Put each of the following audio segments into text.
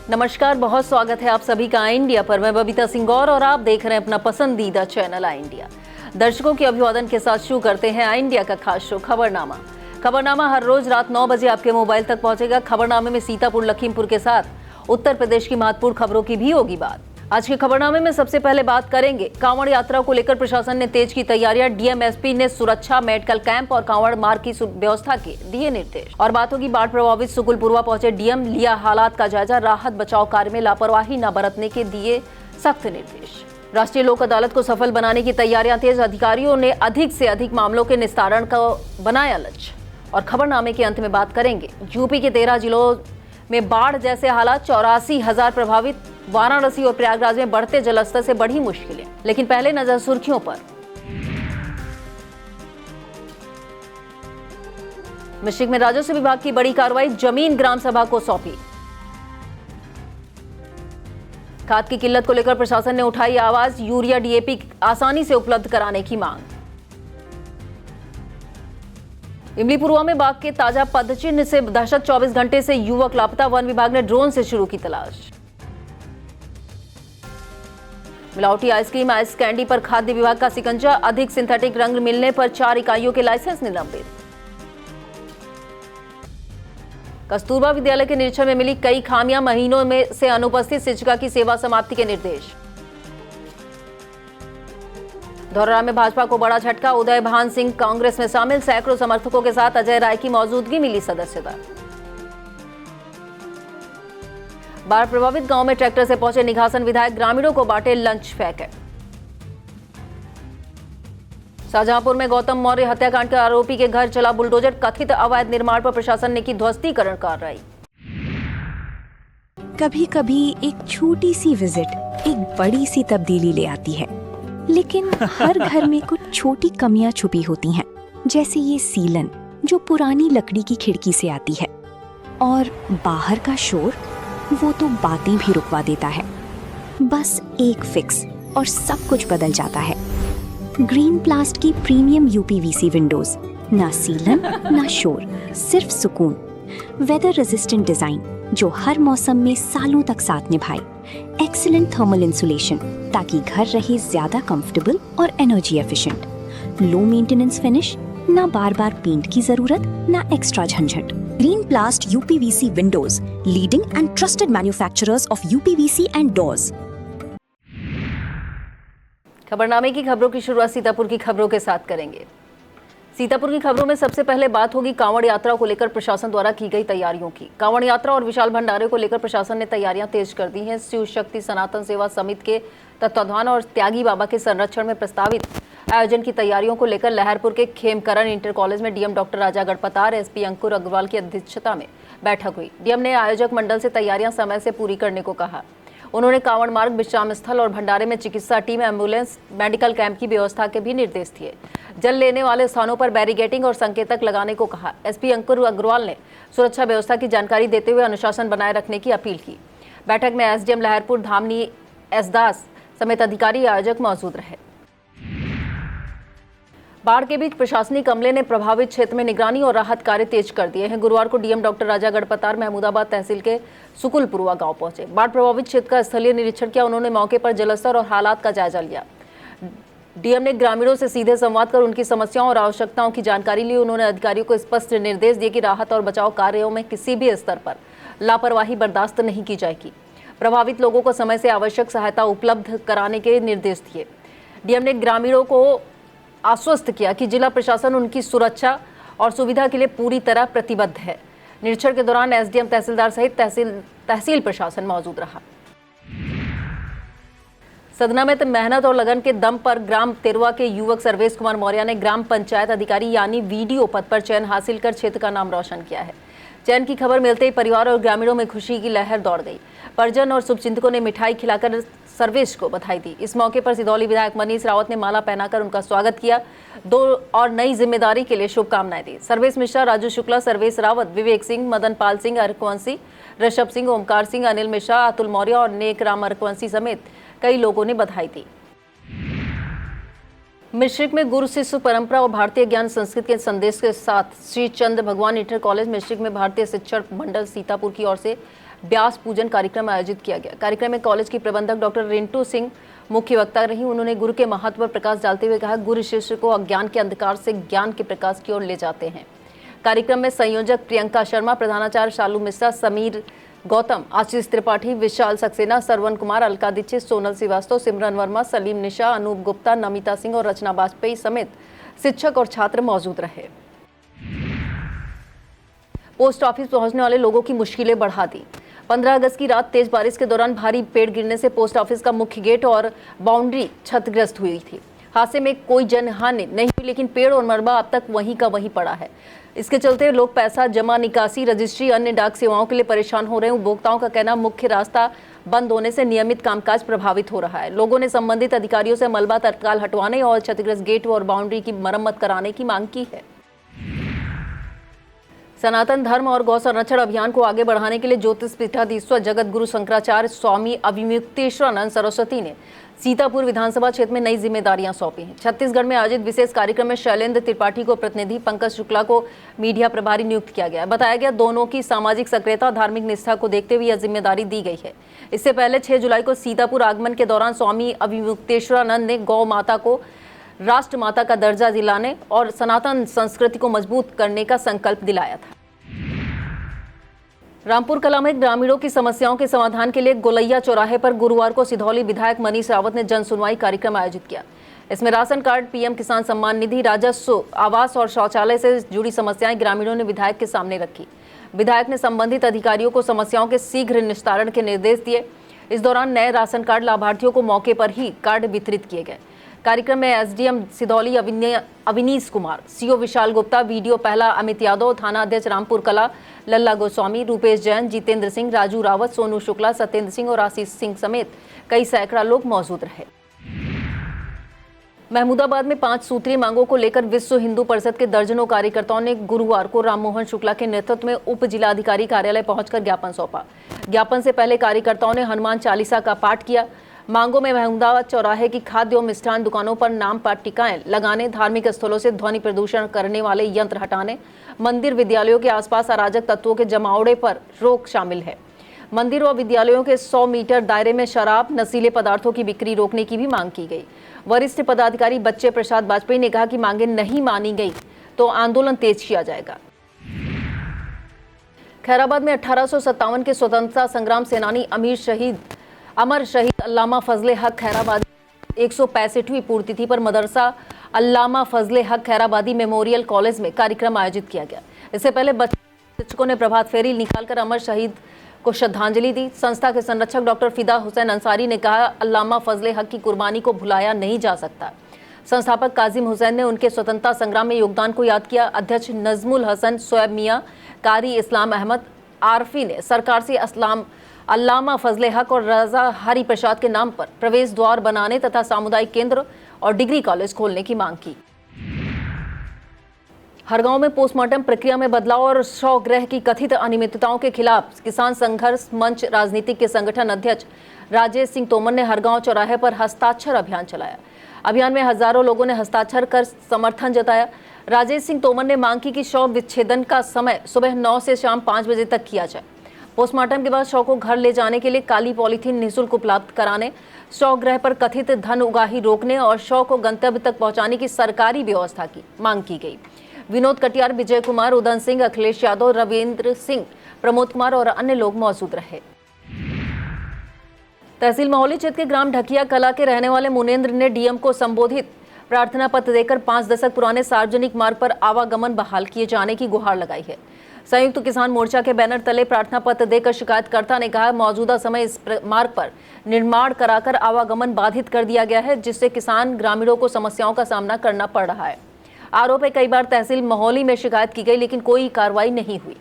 नमस्कार, बहुत स्वागत है आप सभी का आई इंडिया पर। मैं बबीता सिंह गौर और आप देख रहे हैं अपना पसंदीदा चैनल आई इंडिया। दर्शकों के अभिवादन के साथ शुरू करते हैं आई इंडिया का खास शो खबरनामा। खबरनामा हर रोज रात 9 बजे आपके मोबाइल तक पहुंचेगा। खबरनामे में सीतापुर, लखीमपुर के साथ उत्तर प्रदेश की महत्वपूर्ण खबरों की भी होगी बात। आज के खबरनामे में सबसे पहले बात करेंगे कांवड़ यात्रा को लेकर प्रशासन ने तेज की तैयारियां। डीएम, एसपी ने सुरक्षा, मेडिकल कैंप और कांवड़ मार्ग की व्यवस्था के दिए निर्देश। और बात होगी बाढ़ प्रभावित सुकुलपुरवा पहुंचे डीएम, लिया हालात का जायजा। राहत बचाव कार्य में लापरवाही न बरतने के दिए सख्त निर्देश। राष्ट्रीय लोक अदालत को सफल बनाने की तैयारियां तेज। अधिकारियों ने अधिक से अधिक मामलों के निस्तारण का बनाया लक्ष्य। और खबरनामे के अंत में बात करेंगे यूपी के 13 जिलों में बाढ़ जैसे हालात, 84,000 प्रभावित। वाराणसी और प्रयागराज में बढ़ते जलस्तर से बढ़ी मुश्किलें। लेकिन पहले नजर सुर्खियों पर। मिश्रिक में राजस्व विभाग की बड़ी कार्रवाई, जमीन ग्राम सभा को सौंपी। खाद की किल्लत को लेकर प्रशासन ने उठाई आवाज, यूरिया, डीएपी आसानी से उपलब्ध कराने की मांग। इमलीपुरवा में बाघ के ताजा पदचिन्ह से दहशत, 24 घंटे से युवक लापता। वन विभाग ने ड्रोन से शुरू की तलाश। मिलावटी आइसक्रीम, आइस कैंडी पर खाद्य विभाग का सिकंजा। अधिक सिंथेटिक रंग मिलने पर 4 इकाइयों के लाइसेंस निलंबित। कस्तूरबा विद्यालय के निरीक्षण में मिली कई खामियां, महीनों में से अनुपस्थित शिक्षिका की सेवा समाप्ति के निर्देश। धौरहरा में भाजपा को बड़ा झटका, उदय भान सिंह कांग्रेस में शामिल। सैकड़ों समर्थकों के साथ अजय राय की मौजूदगी मिली सदस्यता। बाढ़ प्रभावित गांव में ट्रैक्टर से पहुंचे निघासन विधायक, ग्रामीणों को बांटे लंच पैकेट। शाहजहांपुर में गौतम मौर्य हत्याकांड के आरोपी के घर चला बुलडोजर। कथित अवैध निर्माण पर प्रशासन ने की ध्वस्तीकरण कार्रवाई। कभी कभी एक छोटी सी विजिट एक बड़ी सी तब्दीली ले आती है, लेकिन हर घर में कुछ छोटी कमियां छुपी होती हैं, जैसे ये सीलन जो पुरानी लकड़ी की खिड़की से आती है, और बाहर का शोर वो तो बातें भी रुकवा देता है। बस एक फिक्स और सब कुछ बदल जाता है। ग्रीन प्लास्ट की प्रीमियम यूपीवीसी विंडोज, ना सीलन ना शोर, सिर्फ सुकून। वेदर रेजिस्टेंट डिजाइन जो हर मौसम में सालों तक साथ निभाए। एक्सीलेंट थर्मल इंसुलेशन ताकि घर रहे ज्यादा कंफर्टेबल और energy efficient. Low maintenance finish, ना बार बार पेंट की जरूरत, ना एक्स्ट्रा झंझट। Green Plast UPVC windows, leading and trusted manufacturers of UPVC and doors. खबरनामे की खबरों की शुरुआत सीतापुर की खबरों के साथ करेंगे। सीतापुर की खबरों में सबसे पहले बात होगी कांवड़ यात्रा को लेकर प्रशासन द्वारा की गई तैयारियों की। कांवड़ यात्रा और विशाल भंडारे को लेकर प्रशासन ने तैयारियां तेज कर दी हैं। शिव शक्ति सनातन सेवा समिति के तत्वाधान और त्यागी बाबा के संरक्षण में प्रस्तावित आयोजन की तैयारियों को लेकर लहरपुर के खेमकरण इंटर कॉलेज में डीएम डॉक्टर राजा गढ़पतार, एसपी अंकुर अग्रवाल की अध्यक्षता में बैठक हुई। डीएम ने आयोजक मंडल से तैयारियां समय से पूरी करने को कहा। उन्होंने कांवड़ मार्ग, विश्राम स्थल और भंडारे में चिकित्सा टीम, एम्बुलेंस, मेडिकल कैंप की व्यवस्था के भी निर्देश दिए। जल लेने वाले स्थानों पर बैरिकेडिंग और संकेतक लगाने को कहा। एसपी अंकुर अग्रवाल ने सुरक्षा व्यवस्था की जानकारी देते हुए अनुशासन बनाए रखने की अपील की। बैठक में एसडीएम लहरपुर धामनी एस दास समेत अधिकारी, आयोजक मौजूद रहे। बाढ़ के बीच प्रशासनिक अमले ने प्रभावित क्षेत्र में निगरानी और राहत कार्य तेज कर दिए हैं। गुरुवार को डीएम डॉक्टर राजा गढ़पतार महमूदाबाद तहसील के सुकुलपुरवा गांव पहुंचे। बाढ़ प्रभावित क्षेत्र का स्थलीय निरीक्षण किया। उन्होंने मौके पर जलस्तर और हालात का जायजा लिया। डीएम ने ग्रामीणों से सीधे संवाद कर उनकी समस्याओं और आवश्यकताओं की जानकारी ली। उन्होंने अधिकारियों को स्पष्ट निर्देश दिए कि राहत और बचाव कार्यों में किसी भी स्तर पर लापरवाही बर्दाश्त नहीं की जाएगी। प्रभावित लोगों को समय से आवश्यक सहायता उपलब्ध कराने के निर्देश दिए। डीएम ने ग्रामीणों को आश्वस्त किया कि जिला प्रशासन उनकी सुरक्षा और सुविधा के लिए पूरी तरह प्रतिबद्ध है। निरीक्षण के दौरान एसडीएम, तहसीलदार सहित तहसील प्रशासन मौजूद रहा। सदना में मेहनत और लगन के दम पर ग्राम तेरवा के युवक सर्वेश कुमार मौर्य ने ग्राम पंचायत अधिकारी यानी वीडीओ पद पर चयन हासिल कर क्षेत्र का नाम रोशन किया है। चयन की खबर मिलते ही परिवार और ग्रामीणों में खुशी की लहर दौड़ गई। परिजन और शुभचिंतकों ने मिठाई खिलाकर सर्वेश को बधाई दी। इस मौके पर सिदौली विधायक मनीष रावत ने माला पहनाकर उनका स्वागत किया। 2 और नई जिम्मेदारी के लिए शुभकामनाएं दी। सर्वेश मिश्रा, राजू शुक्ला, सर्वेश रावत, विवेक सिंह, मदन पाल सिंह अरकवंशी, ऋषभ सिंह, ओमकार सिंह, अनिल मिश्रा, अतुल मौर्य और नेक राम अरकवंशी समेत कई लोगों ने बधाई दी। मिश्रिक में गुरु शिष्य परंपरा और भारतीय ज्ञान संस्कृत के संदेश के साथ श्री चंद्र भगवान इंटर कॉलेज मिश्रिक में भारतीय शिक्षण मंडल सीतापुर की ओर से ब्यास पूजन कार्यक्रम आयोजित किया गया। कार्यक्रम में कॉलेज की प्रबंधक डॉक्टर रिंटू सिंह मुख्य वक्ता रही। उन्होंने गुरु के महत्व पर प्रकाश डालते हुए कहा, गुरु शिष्य को अज्ञान के अंधकार से ज्ञान के प्रकाश की ओर ले जाते हैं। कार्यक्रम में संयोजक प्रियंका शर्मा, प्रधानाचार्य शालू मिश्रा, समीर गौतम, आशीष त्रिपाठी, विशाल सक्सेना, सरवन कुमार, अलका दीक्षित, सोनल श्रीवास्तव, सिमरन वर्मा, सलीम निशा, अनूप गुप्ता, नमिता सिंह और रचना वाजपेयी समेत शिक्षक और छात्र मौजूद रहे। पोस्ट ऑफिस पहुंचने वाले लोगों की मुश्किलें बढ़ा दी। 15 अगस्त की रात तेज बारिश के दौरान भारी पेड़ गिरने से पोस्ट ऑफिस का मुख्य गेट और बाउंड्री क्षतिग्रस्त हुई थी। हादसे में कोई जनहानि नहीं हुई, लेकिन पेड़ और मलबा अब तक वहीं का वहीं पड़ा है। इसके चलते लोग पैसा जमा, निकासी, रजिस्ट्री, अन्य डाक सेवाओं के लिए परेशान हो रहे हैं। उपभोक्ताओं का कहना, मुख्य रास्ता बंद होने से नियमित कामकाज प्रभावित हो रहा है। लोगों ने संबंधित अधिकारियों से मलबा तत्काल हटवाने और क्षतिग्रस्त गेट और बाउंड्री की मरम्मत कराने की मांग की है। सनातन धर्म और गौ संरक्षण अभियान को आगे बढ़ाने के लिए ज्योतिष पीठाधीश्वर जगत गुरु शंकराचार्य स्वामी अविमुक्तेश्वरानंद सरस्वती ने सीतापुर विधानसभा क्षेत्र में नई जिम्मेदारियां सौंपी हैं। छत्तीसगढ़ में आयोजित विशेष कार्यक्रम में शैलेंद्र त्रिपाठी को प्रतिनिधि, पंकज शुक्ला को मीडिया प्रभारी नियुक्त किया गया। बताया गया, दोनों की सामाजिक सक्रियता, धार्मिक निष्ठा को देखते हुए यह जिम्मेदारी दी गई है। इससे पहले 6 जुलाई को सीतापुर आगमन के दौरान स्वामी अविमुक्तेश्वरानंद ने गौ माता को राष्ट्र माता का दर्जा दिलाने और सनातन संस्कृति को मजबूत करने का संकल्प दिलाया था। रामपुर कला में ग्रामीणों की समस्याओं के समाधान के लिए गोलैया चौराहे पर गुरुवार को सिधौली विधायक मनीष रावत ने जन सुनवाई कार्यक्रम आयोजित किया। इसमें राशन कार्ड, पीएम किसान सम्मान निधि, राजस्व, आवास और शौचालय से जुड़ी समस्याएं ग्रामीणों ने विधायक के सामने रखी। विधायक ने संबंधित अधिकारियों को समस्याओं के शीघ्र निस्तारण के निर्देश दिए। इस दौरान नए राशन कार्ड लाभार्थियों को मौके पर ही कार्ड वितरित किए गए। कार्यक्रम में SDM Sidhauli Avinish Kumar, CO Vishal Gupta, video पहला अमित यादव, थाना अध्यक्ष रामपुर कला लल्ला गोस्वामी, रूपेश जैन, जितेंद्र सिंह, राजू रावत, सोनू शुक्ला, सत्येंद्र सिंह और आशीष सिंह समेत कई सैकड़ा लोग मौजूद रहे। महमूदाबाद में 5 सूत्रीय मांगों को लेकर विश्व हिंदू परिषद के दर्जनों कार्यकर्ताओं ने गुरुवार को राममोहन शुक्ला के नेतृत्व में उप जिलाधिकारी कार्यालय पहुंचकर ज्ञापन सौंपा। ज्ञापन से पहले कार्यकर्ताओं ने हनुमान चालीसा का पाठ किया। मांगों में महमूदाबाद चौराहे की खाद्य और मिष्ठान दुकानों पर नाम पट्टिकाएं लगाने, धार्मिक स्थलों से ध्वनि प्रदूषण करने वाले यंत्र हटाने, मंदिर विद्यालयों के आसपास अराजक तत्वों के जमावड़े पर रोक शामिल है। मंदिर और विद्यालयों के 100 मीटर दायरे में शराब, नशीले पदार्थों की बिक्री रोकने की भी मांग की गई। वरिष्ठ पदाधिकारी बच्चे प्रसाद वाजपेयी ने कहा कि मांगे नहीं मानी गई तो आंदोलन तेज किया जाएगा। खैराबाद में 1857 के स्वतंत्रता संग्राम सेनानी अमर शहीद अल्लामा फजले हक खैराबादी 165वीं पुण्यतिथि पर मदरसा अल्लामा फजले हक खैराबादी मेमोरियल कॉलेज में कार्यक्रम आयोजित किया गया। इससे पहले शिक्षकों ने प्रभात फेरी निकालकर अमर शहीद को श्रद्धांजलि दी। संस्था के संरक्षक डॉक्टर फिदा हुसैन अंसारी ने कहा, अल्लामा फजले हक की कुर्बानी को भुलाया नहीं जा सकता। संस्थापक काजिम हुसैन ने उनके स्वतंत्रता संग्राम में योगदान को याद किया। अध्यक्ष नजमुल हसन, सोएब मियाँ, कारी इस्लाम अहमद आरफी ने सरकार से अल्लामा फजले हक और रजा हरी प्रसाद के नाम पर प्रवेश द्वार बनाने तथा सामुदायिक केंद्र और डिग्री कॉलेज खोलने की मांग की। हरगांव में पोस्टमार्टम प्रक्रिया में बदलाव और शवगृह की कथित अनियमितताओं के खिलाफ किसान संघर्ष मंच राजनीतिक के संगठन अध्यक्ष राजेश सिंह तोमर ने हरगांव चौराहे पर हस्ताक्षर अभियान चलाया। अभियान में हजारों लोगों ने हस्ताक्षर कर समर्थन जताया। राजेश सिंह तोमर ने मांग की कि शव विच्छेदन का समय सुबह 9 से शाम 5 बजे तक किया जाए। पोस्टमार्टम के बाद शव को घर ले जाने के लिए काली पॉलीथीन निःशुल्क उपलब्ध कराने, शव गृह पर कथित धन उगाही रोकने और शव को गंतव्य तक पहुंचाने की सरकारी व्यवस्था की मांग की गई। विनोद कटियार, विजय कुमार, उदन सिंह, अखिलेश यादव, रविंद्र सिंह, प्रमोद कुमार और अन्य लोग मौजूद रहे। तहसील महोली क्षेत्र के ग्राम ढकिया कला के रहने वाले मुनेंद्र ने डीएम को संबोधित प्रार्थना पत्र देकर 5 दशक पुराने सार्वजनिक मार्ग पर आवागमन बहाल किए जाने की गुहार लगाई है। संयुक्त किसान मोर्चा के बैनर तले प्रार्थना पत्र देकर शिकायतकर्ता ने कहा, मौजूदा समय इस मार्ग पर निर्माण कराकर आवागमन बाधित कर दिया गया है, जिससे किसान ग्रामीणों को समस्याओं का सामना करना पड़ रहा है। आरोप है कई बार तहसील महोली में शिकायत की गई लेकिन कोई कार्रवाई नहीं हुई।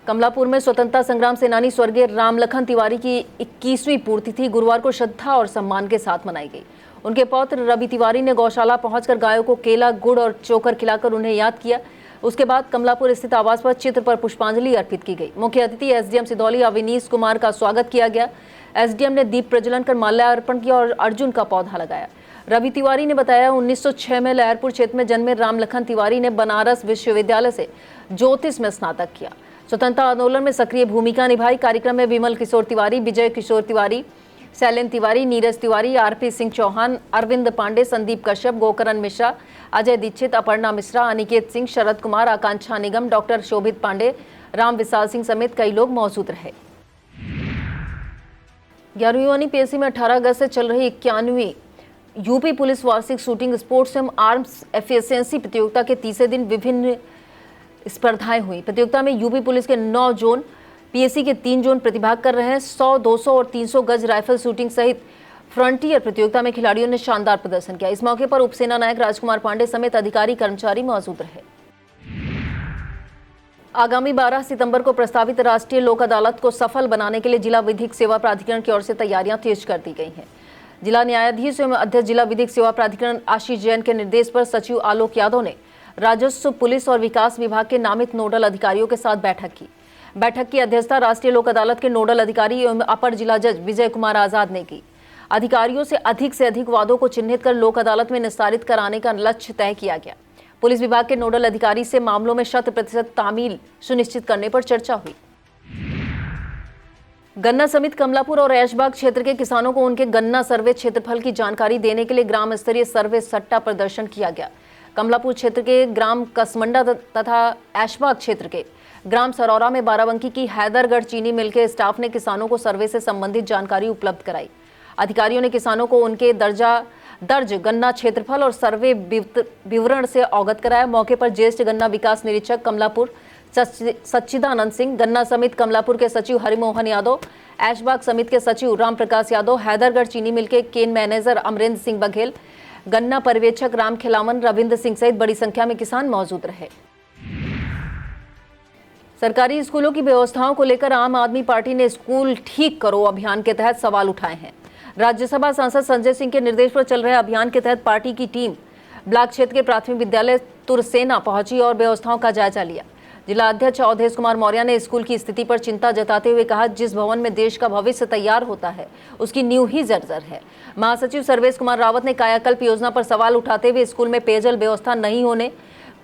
कमलापुर में स्वतंत्रता संग्राम सेनानी स्वर्गीय रामलखन तिवारी की 21वीं पुण्यतिथि गुरुवार को श्रद्धा और सम्मान के साथ मनाई गई। उनके पौत्र रवि तिवारी ने गौशाला पहुंचकर गायों को केला, गुड़ और चोकर खिलाकर उन्हें याद किया। उसके बाद कमलापुर स्थित आवास पर चित्र पर पुष्पांजलि अर्पित की गई। मुख्य अतिथि एसडीएम सिधौली अविनीश कुमार का स्वागत किया गया। एसडीएम ने दीप प्रज्वलन कर माल्यार्पण किया और अर्जुन का पौधा लगाया। रवि तिवारी ने बताया, 1906 में लहरपुर क्षेत्र में जन्मे रामलखन तिवारी ने बनारस विश्वविद्यालय से ज्योतिष में स्नातक किया। स्वतंत्रता आंदोलन में सक्रिय भूमिका निभाई। कार्यक्रम में विमल किशोर तिवारी, विजय किशोर तिवारी, शैलेन तिवारी, नीरज तिवारी, आरपी सिंह चौहान, अरविंद पांडे, संदीप कश्यप, गोकरण मिश्रा, अजय दीक्षित, अपर्णा मिश्रा, अनिकेत सिंह, शरद कुमार, आकांक्षा निगम, डॉक्टर शोभित पांडे, राम विशाल सिंह समेत कई लोग मौजूद रहे। 11वीं पीएससी में 18 अगस्त से चल रही 91वीं यूपी पुलिस वार्षिक शूटिंग स्पोर्ट्स एवं आर्म्स एफिशिएंसी प्रतियोगिता के तीसरे दिन विभिन्न स्पर्धाएं हुई। प्रतियोगिता में यूपी पुलिस के 9 जोन, पीएससी के 3 जोन प्रतिभाग कर रहे हैं। 100, 200 और 300 गज राइफल शूटिंग सहित फ्रंटियर प्रतियोगिता में खिलाड़ियों ने शानदार प्रदर्शन किया। इस मौके पर उपसेना नायक राजकुमार पांडे समेत अधिकारी कर्मचारी मौजूद रहे। आगामी 12 सितंबर को प्रस्तावित राष्ट्रीय लोक अदालत को सफल बनाने के लिए जिला विधिक सेवा प्राधिकरण की ओर से तैयारियां तेज कर दी गई हैं। जिला न्यायाधीश एवं अध्यक्ष जिला विधिक सेवा प्राधिकरण आशीष जैन के निर्देश पर सचिव आलोक यादव ने राजस्व, पुलिस और विकास विभाग के नामित नोडल अधिकारियों के साथ बैठक की अध्यक्षता राष्ट्रीय लोक अदालत के नोडल अधिकारी एवं अपर जिला जज विजय कुमार आजाद ने की। अधिकारियों से अधिक वादों को चिन्हित कर लोक अदालत में निस्तारित कराने का लक्ष्य तय किया गया। पुलिस विभाग के नोडल अधिकारी से मामलों में 100% तामील सुनिश्चित करने पर चर्चा हुई। गन्ना समित कमलापुर और ऐशबाग क्षेत्र के किसानों को उनके गन्ना सर्वे क्षेत्रफल की जानकारी देने के लिए ग्राम स्तरीय सर्वे सट्टा प्रदर्शन किया गया। कमलापुर क्षेत्र के ग्राम कसमंडा तथा ऐशबाग क्षेत्र के ग्राम सरौरा में बाराबंकी की हैदरगढ़ चीनी मिल के स्टाफ ने किसानों को सर्वे से संबंधित जानकारी उपलब्ध कराई। अधिकारियों ने किसानों को उनके दर्ज गन्ना क्षेत्रफल और सर्वे विवरण से अवगत कराया। मौके पर ज्येष्ठ गन्ना विकास निरीक्षक कमलापुर सच्चिदानंद सिंह, गन्ना समिति कमलापुर के सचिव हरिमोहन यादव, ऐशबाग समिति के सचिव राम प्रकाश यादव, हैदरगढ़ चीनी मिल के केन मैनेजर अमरेंद्र सिंह बघेल, गन्ना पर्यवेक्षक राम खिलावन, रविंद्र सिंह सहित बड़ी संख्या में किसान मौजूद रहे। सरकारी स्कूलों की व्यवस्थाओं को लेकर आम आदमी पार्टी ने स्कूल ठीक करो अभियान के तहत सवाल उठाए हैं। राज्यसभा सांसद संजय सिंह के निर्देश पर चल रहे अभियान के तहत पार्टी की टीम ब्लॉक क्षेत्र के प्राथमिक विद्यालय तुरसेना पहुंची और व्यवस्थाओं का जायजा लिया। जिला अध्यक्ष अवधेश कुमार मौर्य ने स्कूल की स्थिति पर चिंता जताते हुए कहा, जिस भवन में देश का भविष्य तैयार होता है उसकी नींव ही जर्जर है। महासचिव सर्वेश कुमार रावत ने कायाकल्प योजना पर सवाल उठाते हुए स्कूल में पेयजल व्यवस्था नहीं होने,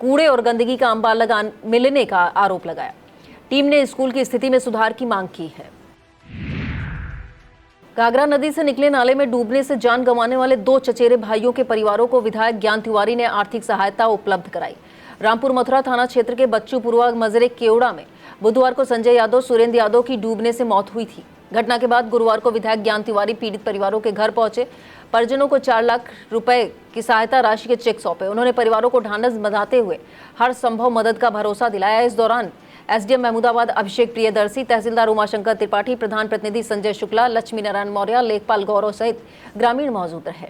कूड़े और गंदगी का अंबार मिलने का आरोप लगाया। टीम ने स्कूल की स्थिति में सुधार की मांग की है। घाघरा नदी से निकले नाले में डूबने से जान गंवाने वाले 2 चचेरे भाइयों के परिवारों को विधायक ज्ञान तिवारी ने आर्थिक सहायता उपलब्ध कराई। रामपुर मथुरा थाना क्षेत्र के बच्चूपुरवा मजरे केवड़ा में बुधवार को संजय यादव, सुरेंद्र यादव की डूबने से मौत हुई थी। घटना के बाद गुरुवार को विधायक ज्ञान तिवारी पीड़ित परिवारों के घर पहुंचे। परिजनों को 4 लाख रुपए की सहायता राशि के चेक सौंपे। उन्होंने परिवारों को ढांढस बंधाते हुए हर संभव मदद का भरोसा दिलाया। इस दौरान एसडीएम महमूदाबाद अभिषेक प्रियदर्शी, तहसीलदार उमाशंकर त्रिपाठी, प्रधान प्रतिनिधि संजय शुक्ला, लक्ष्मी नारायण मौर्य, लेखपाल गौरव सहित ग्रामीण मौजूद रहे।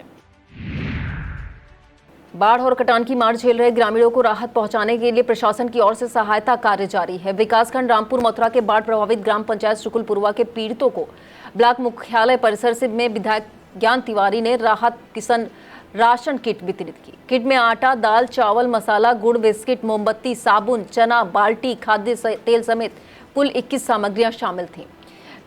बाढ़ और कटान की मार झेल रहे ग्रामीणों को राहत पहुंचाने के लिए प्रशासन की ओर से सहायता कार्य जारी है। विकासखंड रामपुर मथुरा के बाढ़ प्रभावित ग्राम पंचायत शुकुलपुरवा के पीड़ितों को ब्लॉक मुख्यालय परिसर में विधायक ज्ञान तिवारी ने राशन किट वितरित की। किट में आटा, दाल, चावल, मसाला, गुड़, बिस्किट, मोमबत्ती, साबुन, चना, बाल्टी, खाद्य तेल समेत कुल 21 सामग्रियां शामिल थीं।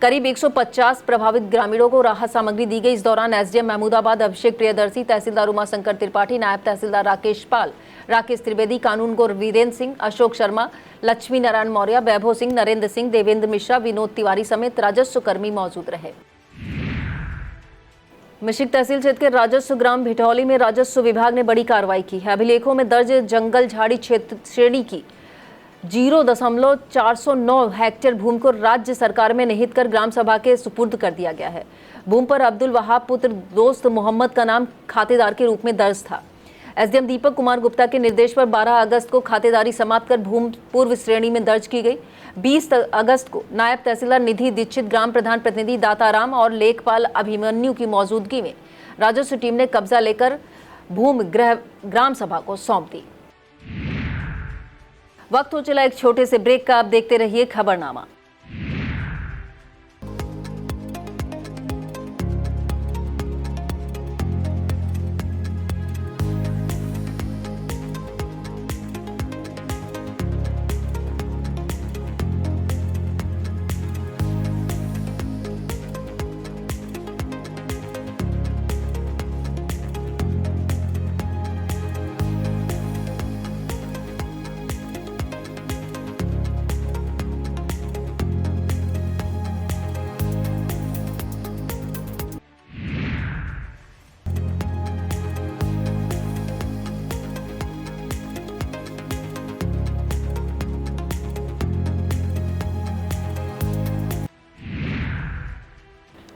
करीब 150 प्रभावित ग्रामीणों को राहत सामग्री दी गई। इस दौरान एसडीएम महमूदाबाद अभिषेक प्रियदर्शी, तहसीलदार उमाशंकर त्रिपाठी, नायब तहसीलदार राकेश पाल, राकेश त्रिवेदी, कानूनगो वीरेंद्र सिंह, अशोक शर्मा, लक्ष्मी नारायण मौर्य, वैभव सिंह, नरेंद्र सिंह, देवेंद्र मिश्रा, विनोद तिवारी समेत राजस्व कर्मी मौजूद रहे। मिश्रिक तहसील क्षेत्र के राजस्व ग्राम भिटौली में राजस्व विभाग ने बड़ी कार्रवाई की है। अभिलेखों में दर्ज जंगल झाड़ी क्षेत्र श्रेणी की 0.409 हेक्टेयर भूमि को राज्य सरकार में निहित कर ग्राम सभा के सुपुर्द कर दिया गया है। भूमि पर अब्दुल वहाब पुत्र दोस्त मोहम्मद का नाम खातेदार के रूप में दर्ज था। एसडीएम दीपक कुमार गुप्ता के निर्देश पर 12 अगस्त को खातेदारी समाप्त कर भूमि पूर्व श्रेणी में दर्ज की गई। 20 अगस्त को नायब तहसीलदार निधि दीक्षित, ग्राम प्रधान प्रतिनिधि दाताराम और लेखपाल अभिमन्यु की मौजूदगी में राजस्व टीम ने कब्जा लेकर भूमि ग्राम सभा को सौंप दी। वक्त हो चला एक छोटे से ब्रेक का। आप देखते रहिए खबरनामा।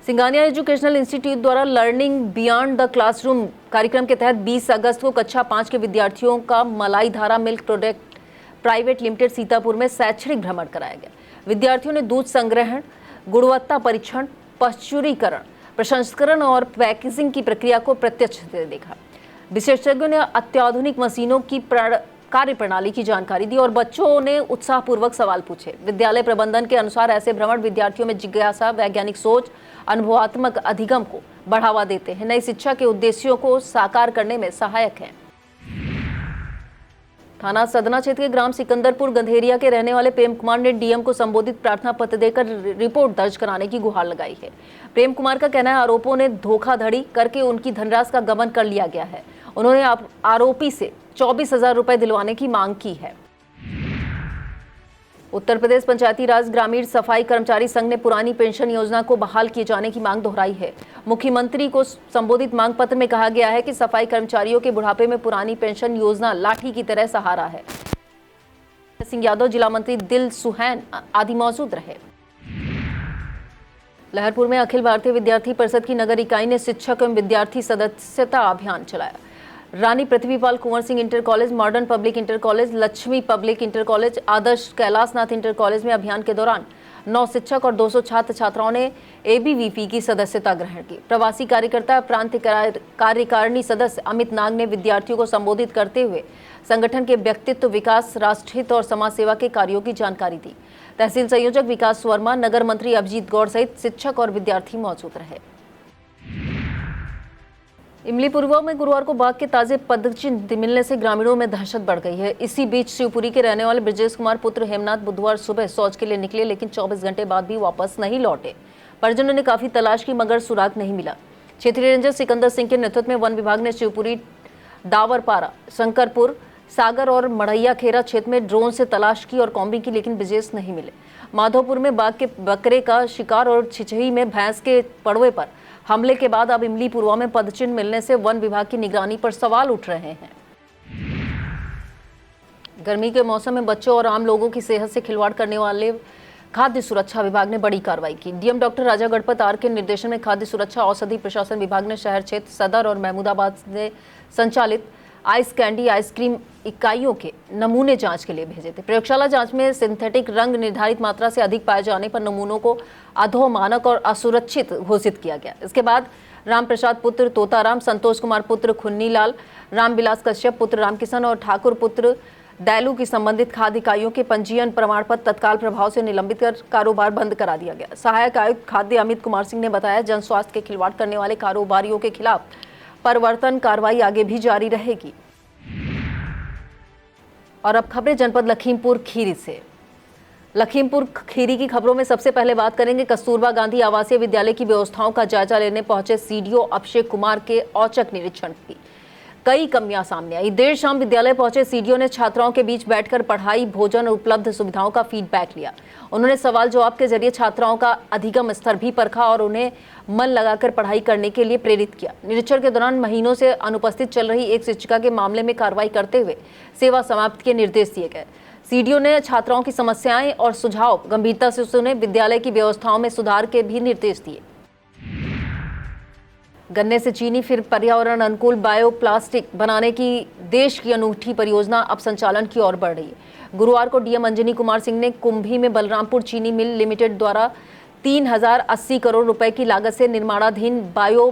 सिंगानिया एजुकेशनल इंस्टीट्यूट द्वारा लर्निंग बियॉन्ड द क्लासरूम कार्यक्रम के तहत 20 अगस्त को कक्षा 5 के विद्यार्थियों का मलाई धारा milk product private limited Sitapur में शैक्षणिक भ्रमण कराया गया। विद्यार्थियों ने दूध संग्रहण, गुणवत्ता परीक्षण, पश्चुरीकरण, प्रसंस्करण और पैकेजिंग की प्रक्रिया को प्रत्यक्ष से देखा। विशेषज्ञों ने अत्याधुनिक मशीनों की कार्य प्रणाली की जानकारी दी और बच्चों ने उत्साहपूर्वक सवाल पूछे। विद्यालय प्रबंधन के अनुसार ऐसे भ्रमण विद्यार्थियों में जिज्ञासा, वैज्ञानिक सोच, अनुभवात्मक अधिगम को बढ़ावा देते हैं, नई शिक्षा के उद्देश्यों को साकार करने में सहायक हैं। थाना सदना क्षेत्र के ग्राम सिकंदरपुर गंधेरिया के रहने वाले प्रेम कुमार ने डीएम को संबोधित प्रार्थना पत्र देकर रिपोर्ट दर्ज कराने की गुहार लगाई है। प्रेम कुमार का कहना है आरोपों ने धोखाधड़ी करके उनकी धनराशि का गबन कर लिया गया है। उन्होंने आरोपी से 24,000 रुपए दिलवाने की मांग की है। उत्तर प्रदेश पंचायती राज ग्रामीण सफाई कर्मचारी संघ ने पुरानी पेंशन योजना को बहाल किए जाने की मांग दोहराई है। मुख्यमंत्री को संबोधित मांग पत्र में कहा गया है कि सफाई कर्मचारियों के बुढ़ापे में पुरानी पेंशन योजना लाठी की तरह सहारा है। सिंह यादव, जिला मंत्री दिल सुहैन आदि मौजूद रहे। लहरपुर में अखिल भारतीय विद्यार्थी परिषद की नगर इकाई ने शिक्षक एवं विद्यार्थी सदस्यता अभियान चलाया। Rani Prithvipal Kunwar Singh inter college, modern public inter college, Lakshmi public inter college, Adarsh Kailashnath inter college में अभियान के दौरान 9 शिक्षक और 200 छात्र छात्राओं ने एबीवीपी की सदस्यता ग्रहण की। प्रवासी कार्यकर्ता प्रांत कार्यकारिणी सदस्य अमित नाग ने विद्यार्थियों को संबोधित करते हुए संगठन के व्यक्तित्व विकास, राष्ट्रहित और समाज सेवा के कार्यों की जानकारी दी। तहसील संयोजक विकास वर्मा, नगर मंत्री अभिजीत गौड़ सहित शिक्षक और विद्यार्थी मौजूद रहे। इमली पूर्वा में गुरुवार को बाघ के ताजे पदचिन्ह मिलने से ग्रामीणों में दहशत बढ़ गई है। इसी बीच शिवपुरी के रहने वाले ब्रजेश कुमार पुत्र हेमनाथ बुधवार सुबह शौच के लिए निकले, लेकिन 24 घंटे बाद भी वापस नहीं लौटे। परिजनों ने काफी तलाश की मगर सुराग नहीं मिला। क्षेत्रीय रेंजर सिकंदर सिंह के नेतृत्व में वन विभाग ने शिवपुरी, डावरपारा, शंकरपुर, सागर और मढ़ैया खेरा क्षेत्र में ड्रोन से तलाश की और कॉम्बिंग की, लेकिन ब्रजेश नहीं मिले। माधोपुर में बाघ के बकरे का शिकार और छिछही में भैंस के पड़वे पर हमले के बाद अब इमली पूर्वा में पदचिन्ह मिलने से वन विभाग की निगरानी पर सवाल उठ रहे हैं। गर्मी के मौसम में बच्चों और आम लोगों की सेहत से खिलवाड़ करने वाले खाद्य सुरक्षा विभाग ने बड़ी कार्रवाई की। डीएम डॉक्टर राजा गणपत आर के निर्देशन में खाद्य सुरक्षा औषधि प्रशासन विभाग ने शहर क्षेत्र, सदर और महमूदाबाद से संचालित आइस कैंडी आइसक्रीम इकाइयों के नमूने जांच के लिए भेजे थे। प्रयोगशाला जांच में सिंथेटिक रंग निर्धारित मात्रा से अधिक पाए जाने पर नमूनों को अधोमानक और असुरक्षित घोषित किया गया। इसके बाद राम प्रसाद पुत्र तोताराम, संतोष कुमार पुत्र खुन्नीलाल, रामविलास कश्यप पुत्र रामकिशन और ठाकुर पुत्र दैलू की संबंधित खाद्य इकाइयों के पंजीयन प्रमाण पत्र तत्काल प्रभाव से निलंबित कर कारोबार बंद करा दिया गया। सहायक आयुक्त खाद्य अमित कुमार सिंह ने बताया, जन स्वास्थ्य के खिलवाड़ करने वाले कारोबारियों के खिलाफ परिवर्तन कार्रवाई आगे भी जारी रहेगी। और अब खबरें जनपद लखीमपुर खीरी से। लखीमपुर खीरी की खबरों में सबसे पहले बात करेंगे कस्तूरबा गांधी आवासीय विद्यालय की व्यवस्थाओं का जायजा लेने पहुंचे सीडीओ अभिषेक कुमार के औचक निरीक्षण की कई कमियां सामने आई। देर शाम विद्यालय पहुंचे सीडीओ ने छात्राओं के बीच बैठकर पढ़ाई, भोजन और उपलब्ध सुविधाओं का फीडबैक लिया। उन्होंने सवाल जवाब के जरिए छात्राओं का अधिगम स्तर भी परखा और उन्हें मन लगाकर पढ़ाई करने के लिए प्रेरित किया। निरीक्षण के दौरान महीनों से अनुपस्थित चल रही एक शिक्षिका के मामले में कार्रवाई करते हुए सेवा समाप्त के निर्देश दिए गए। सीडीओ ने छात्राओं की समस्याएं और सुझाव गंभीरता से सुने, विद्यालय की व्यवस्थाओं में सुधार के भी निर्देश दिए। गन्ने से चीनी फिर पर्यावरण अनुकूल बायोप्लास्टिक बनाने की देश की अनूठी परियोजना अब संचालन की ओर बढ़ रही है। गुरुवार को डीएम अंजनी कुमार सिंह ने कुंभी में बलरामपुर चीनी मिल लिमिटेड द्वारा 3080 करोड़ रुपए की लागत से निर्माणाधीन बायो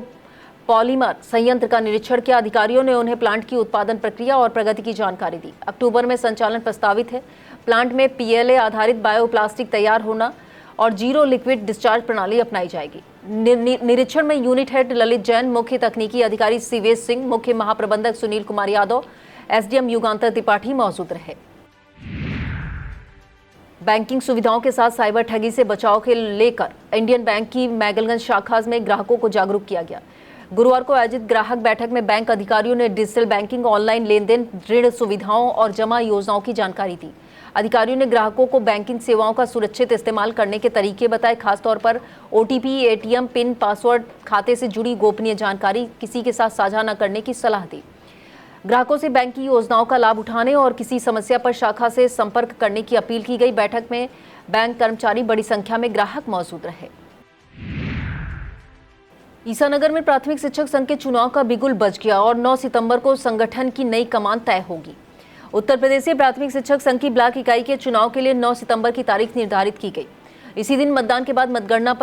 पॉलीमर संयंत्र का निरीक्षण किया। अधिकारियों ने उन्हें प्लांट की उत्पादन प्रक्रिया और प्रगति की जानकारी दी। अक्टूबर में संचालन प्रस्तावित है। प्लांट में पीएलए आधारित बायोप्लास्टिक तैयार होना और जीरो लिक्विड डिस्चार्ज प्रणाली अपनाई जाएगी। निरीक्षण में यूनिट हेड ललित जैन, मुख्य तकनीकी अधिकारी सीवेश सिंह, मुख्य महाप्रबंधक सुनील कुमार यादव, एसडीएम युगांतर त्रिपाठी मौजूद रहे। बैंकिंग सुविधाओं के साथ साइबर ठगी से बचाव के लेकर इंडियन बैंक की मैगलगंज शाखा में ग्राहकों को जागरूक किया गया। गुरुवार को आयोजित ग्राहक बैठक में बैंक अधिकारियों ने डिजिटल बैंकिंग, ऑनलाइन लेन देन, ऋण सुविधाओं और जमा योजनाओं की जानकारी दी। अधिकारियों ने ग्राहकों को बैंकिंग सेवाओं का सुरक्षित इस्तेमाल करने के तरीके बताए। खासतौर पर ओटीपी, एटीएम पिन, पासवर्ड, खाते से जुड़ी गोपनीय जानकारी किसी के साथ साझा न करने की सलाह दी। ग्राहकों से बैंक की योजनाओं का लाभ उठाने और किसी समस्या पर शाखा से संपर्क करने की अपील की गई। बैठक में बैंक कर्मचारी, बड़ी संख्या में ग्राहक मौजूद रहे। ईसानगर में प्राथमिक शिक्षक संघ के चुनाव का बिगुल बज गया और 9 सितंबर को संगठन की नई कमान तय होगी। उत्तर प्रदेश प्राथमिक शिक्षक संघ की ब्लॉक इकाई के चुनाव के लिए 9 सितंबर की तारीख निर्धारित की गई। इसी दिन मतदान के बाद मतगणना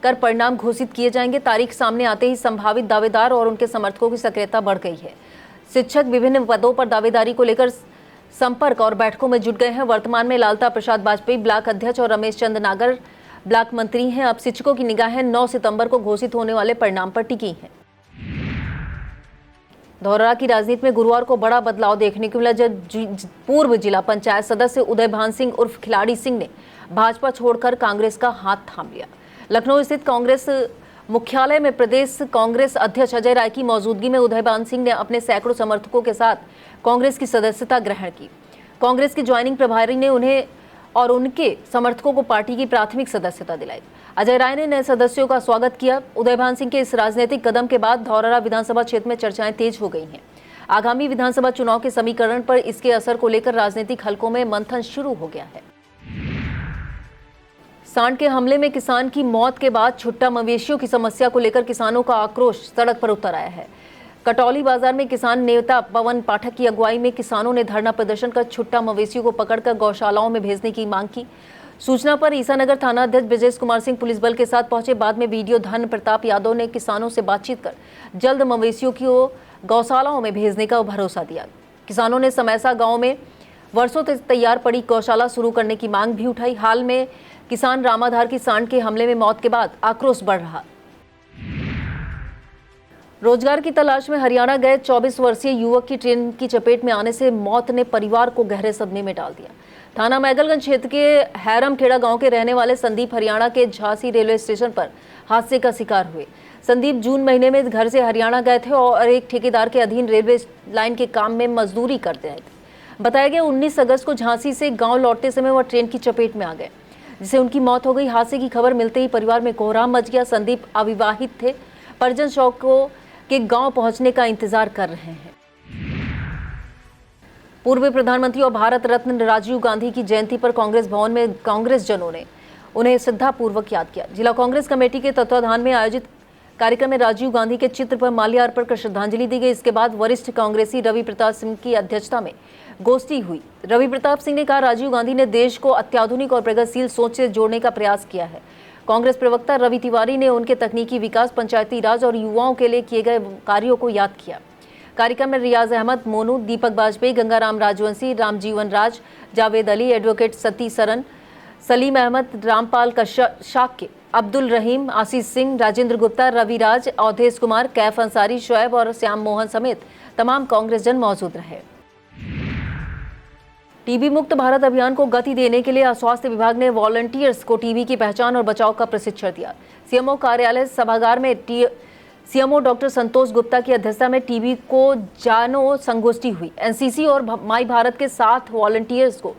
कर परिणाम घोषित किए जाएंगे। तारीख सामने आते ही संभावित दावेदार और उनके समर्थकों की सक्रियता बढ़ गई है। शिक्षक विभिन्न पदों पर दावेदारी को लेकर संपर्क और बैठकों में जुट गए हैं। वर्तमान में लालता प्रसाद वाजपेयी ब्लॉक अध्यक्ष और रमेश चंद्र नागर ब्लॉक मंत्री हैं। अब शिक्षकों की निगाहें 9 सितंबर को घोषित होने वाले परिणाम पर टिकी हैं। धौरहरा की राजनीति में गुरुवार को बड़ा बदलाव देखने को मिला जब पूर्व जिला पंचायत सदस्य उदय भान सिंह उर्फ खिलाड़ी सिंह ने भाजपा छोड़कर कांग्रेस का हाथ थाम लिया। लखनऊ स्थित कांग्रेस मुख्यालय में प्रदेश कांग्रेस अध्यक्ष अजय राय की मौजूदगी में उदय भान सिंह ने अपने सैकड़ों समर्थकों के साथ कांग्रेस की सदस्यता ग्रहण की। कांग्रेस के ज्वाइनिंग प्रभारी ने उन्हें और उनके समर्थकों को पार्टी की प्राथमिक सदस्यता दिलाई। अजय राय ने नए सदस्यों का स्वागत किया। उदय भान सिंह के इस राजनीतिक कदम के बाद धौरहरा विधानसभा क्षेत्र में चर्चाएं तेज हो गई हैं। आगामी विधानसभा चुनाव के समीकरण पर इसके असर को लेकर राजनीतिक हलकों में मंथन शुरू हो गया है। सांड के हमले में किसान की मौत के बाद छुट्टा मवेशियों की समस्या को लेकर किसानों का आक्रोश सड़क पर उतर आया है। कटौली बाजार में किसान नेता पवन पाठक की अगुवाई में किसानों ने धरना प्रदर्शन कर छुट्टा मवेशियों को पकड़कर गौशालाओं में भेजने की मांग की। सूचना पर ईसानगर थाना अध्यक्ष ब्रजेश कुमार सिंह पुलिस बल के साथ पहुंचे। बाद में वीडियो धन प्रताप यादव ने किसानों से बातचीत कर जल्द मवेशियों को गौशालाओं में भेजने का भरोसा दिया। किसानों ने समैसा गाँव में वर्षों से तैयार पड़ी गौशाला शुरू करने की मांग भी उठाई। हाल में किसान रामाधार की सांड के हमले में मौत के बाद आक्रोश बढ़ रहा। रोजगार की तलाश में हरियाणा गए 24 वर्षीय युवक की ट्रेन की चपेट में आने से मौत ने परिवार को गहरे सदमे में डाल दिया। थाना मैगलगंज क्षेत्र के हैरमखेड़ा गांव के रहने वाले संदीप हरियाणा के झांसी रेलवे स्टेशन पर हादसे का शिकार हुए। संदीप जून महीने में घर से हरियाणा गए थे और एक ठेकेदार के अधीन रेलवे लाइन के काम में मजदूरी करते रहे थे। बताया गया 19 अगस्त को झांसी से गाँव लौटते समय वह ट्रेन की चपेट में आ गए, जिससे उनकी मौत हो गई। हादसे की खबर मिलते ही परिवार में कोहराम मच गया। संदीप अविवाहित थे। परिजन शौक के गांव पहुंचने का इंतजार कर रहे हैं। पूर्व प्रधानमंत्री और भारत रत्न राजीव गांधी की जयंती पर कांग्रेस भवन में कांग्रेस जनों ने उन्हें श्रद्धापूर्वक याद किया। जिला कांग्रेस कमेटी के तत्वाधान में आयोजित कार्यक्रम में राजीव गांधी के चित्र पर माल्यार्पण कर श्रद्धांजलि दी गई। इसके बाद वरिष्ठ कांग्रेसी रवि प्रताप सिंह की अध्यक्षता में गोष्ठी हुई। रवि प्रताप सिंह ने कहा, राजीव गांधी ने देश को अत्याधुनिक और प्रगतिशील सोच से जोड़ने का प्रयास किया है। कांग्रेस प्रवक्ता रवि तिवारी ने उनके तकनीकी विकास, पंचायती राज और युवाओं के लिए किए गए कार्यों को याद किया। कार्यक्रम में रियाज अहमद मोनू, दीपक बाजपेयी, गंगाराम राजवंशी, रामजीवन राज, जावेद अली, एडवोकेट सती सरन, सलीम अहमद, रामपाल शाक्य, अब्दुल रहीम, आशीष सिंह, राजेंद्र गुप्ता, रवि राज, अवधेश कुमार, कैफ अंसारी, शोएब और श्याम मोहन समेत तमाम कांग्रेस जन मौजूद रहे। टीबी मुक्त भारत अभियान को गति देने के लिए स्वास्थ्य विभाग ने वॉलंटियर्स को टीबी की पहचान और बचाव का प्रशिक्षण दिया। सीएमओ कार्यालय सभागार में सीएमओ डॉक्टर संतोष गुप्ता की अध्यक्षता में टीबी को जानो संगोष्ठी हुई। एनसीसी और माई भारत के 7 वॉलंटियर्स को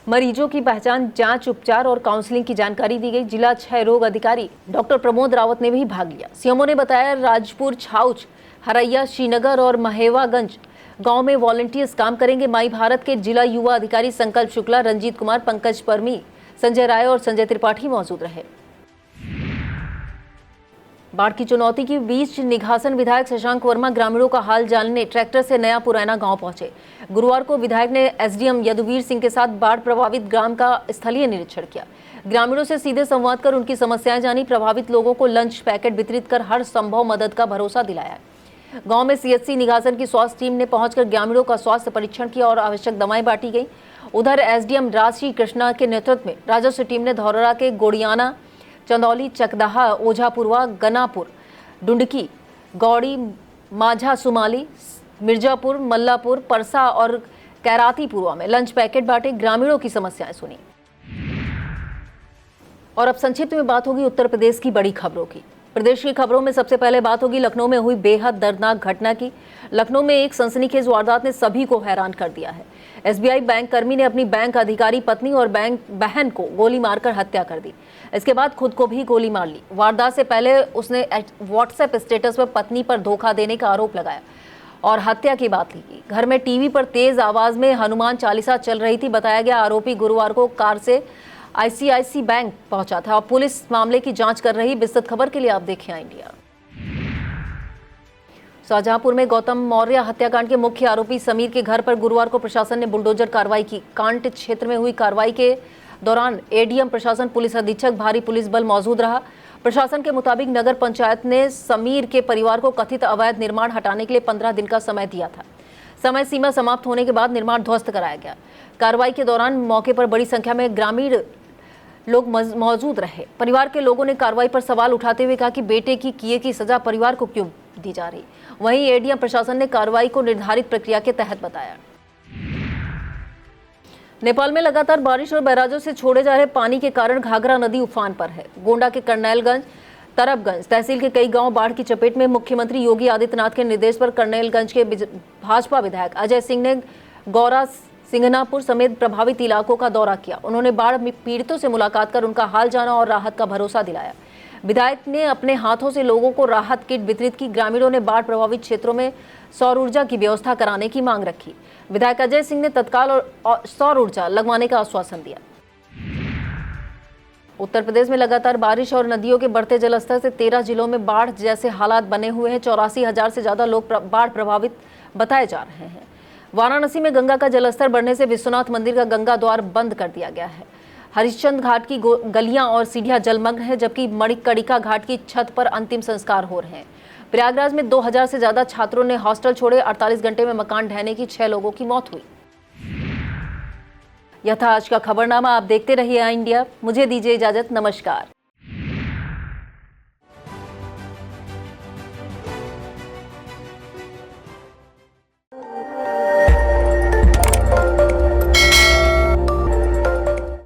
मरीजों की पहचान, जांच, उपचार और काउंसलिंग की जानकारी दी गई। जिला क्षय रोग अधिकारी डॉक्टर प्रमोद रावत ने भी भाग लिया। सीएमओ ने बताया, राजपुर, छाउच, हरैया, श्रीनगर और महेवागंज गांव में वॉलंटियर्स काम करेंगे। माई भारत के जिला युवा अधिकारी संकल्प शुक्ला, रंजीत कुमार, पंकज परमी, संजय राय और संजय त्रिपाठी मौजूद रहे। बाढ़ की चुनौती के बीच निघासन विधायक शशांक वर्मा ग्रामीणों का हाल जानने ट्रैक्टर से नया पुराना गांव पहुंचे। गुरुवार को विधायक ने एसडीएम यदुवीर सिंह के साथ बाढ़ प्रभावित ग्राम का स्थलीय निरीक्षण किया। ग्रामीणों से सीधे संवाद कर उनकी समस्याएं जानी। प्रभावित लोगों को लंच पैकेट वितरित कर हर संभव मदद का भरोसा दिलाया। गांव में सीएचसी निघासन की स्वास्थ्य टीम ने पहुंचकर ग्रामीणों का स्वास्थ्य परीक्षण किया और आवश्यक दवाएं बांटी गई। उधर एसडीएम राजश्री कृष्णा के नेतृत्व में राजस्व टीम ने धौरहरा के गोड़ियाना, चंदौली, चकदाहा, ओझापुरवा, गनापुर, डुंडकी, गौड़ी, माझा सुमाली, मिर्जापुर, मल्लापुर, परसा और कैरातीपुरवा में लंच पैकेट बांटे, ग्रामीणों की समस्याएं सुनी। और अब संक्षिप्त में बात होगी उत्तर प्रदेश की बड़ी खबरों की। प्रदेश की खबरों में सबसे पहले बात होगी लखनऊ में हुई बेहद दर्दनाक घटना की। लखनऊ में एक सनसनीखेज वारदात ने सभी को हैरान कर दिया है। एसबीआई बैंक कर्मी ने अपनी बैंक अधिकारी पत्नी और बैंक बहन को गोली मारकर हत्या कर दी। इसके बाद खुद को भी गोली मार ली। वारदात से पहले उसने व्हाट्सएप स्टेटस पर पत्नी पर धोखा देने का आरोप लगाया और हत्या की बात की। घर में टीवी पर तेज आवाज में हनुमान चालीसा चल रही थी। बताया गया आरोपी गुरुवार को कार से आईसीआईसी बैंक पहुंचा था और पुलिस मामले की जांच कर रही। विस्तृत खबर के लिए आप देखें इंडिया। शाहजहांपुर में गौतम मौर्य हत्याकांड के मुख्य आरोपी समीर के घर पर गुरुवार को प्रशासन ने बुलडोजर कार्रवाई की। कांट क्षेत्र में हुई कार्रवाई के दौरान एडीएम प्रशासन, पुलिस अधीक्षक, भारी पुलिस बल मौजूद रहा। प्रशासन के मुताबिक नगर पंचायत ने समीर के परिवार को कथित अवैध निर्माण हटाने के लिए 15 दिन का समय दिया था। समय सीमा समाप्त होने के बाद निर्माण ध्वस्त कराया गया। कार्रवाई के दौरान मौके पर बड़ी संख्या में ग्रामीण लोग मौजूद रहे। परिवार के लोगों ने कार्रवाई पर सवाल उठाते हुए कहा कि बेटे की किए की सजा परिवार को क्यों दी जा रही। वहीं एडीएम प्रशासन ने कार्रवाई को निर्धारित प्रक्रिया के तहत बताया। नेपाल में लगातार बारिश और बैराजों से छोड़े जा रहे पानी के कारण घाघरा नदी उफान पर है। गोंडा के करनैलगंज, तरबगंज तहसील के कई गांव बाढ़ की चपेट में। मुख्यमंत्री योगी आदित्यनाथ के निर्देश पर करनैलगंज के भाजपा विधायक अजय सिंह ने गौरा सिंघनापुर समेत प्रभावित इलाकों का दौरा किया। उन्होंने बाढ़ पीड़ितों से मुलाकात कर उनका हाल जाना और राहत का भरोसा दिलाया। विधायक ने अपने हाथों से लोगों को राहत किट वितरित की। ग्रामीणों ने बाढ़ प्रभावित क्षेत्रों में सौर ऊर्जा की व्यवस्था कराने की मांग रखी। विधायक अजय सिंह ने तत्काल और सौर ऊर्जा लगवाने का आश्वासन दिया। उत्तर प्रदेश में लगातार बारिश और नदियों के बढ़ते जलस्तर से 13 जिलों में बाढ़ जैसे हालात बने हुए हैं। 84,000 से ज्यादा लोग बाढ़ प्रभावित बताए जा रहे हैं। वाराणसी में गंगा का जलस्तर बढ़ने से विश्वनाथ मंदिर का गंगा द्वार बंद कर दिया गया है। हरिश्चंद्र घाट की गलियां और सीढ़ियां जलमग्न हैं, जबकि मणिकर्णिका घाट की छत पर अंतिम संस्कार हो रहे हैं। प्रयागराज में 2000 से ज्यादा छात्रों ने हॉस्टल छोड़े। 48 घंटे में मकान ढहने की 6 लोगों की मौत हुई। यह था आज का खबरनामा। आप देखते रहिए आई इंडिया। मुझे दीजिए इजाजत। नमस्कार।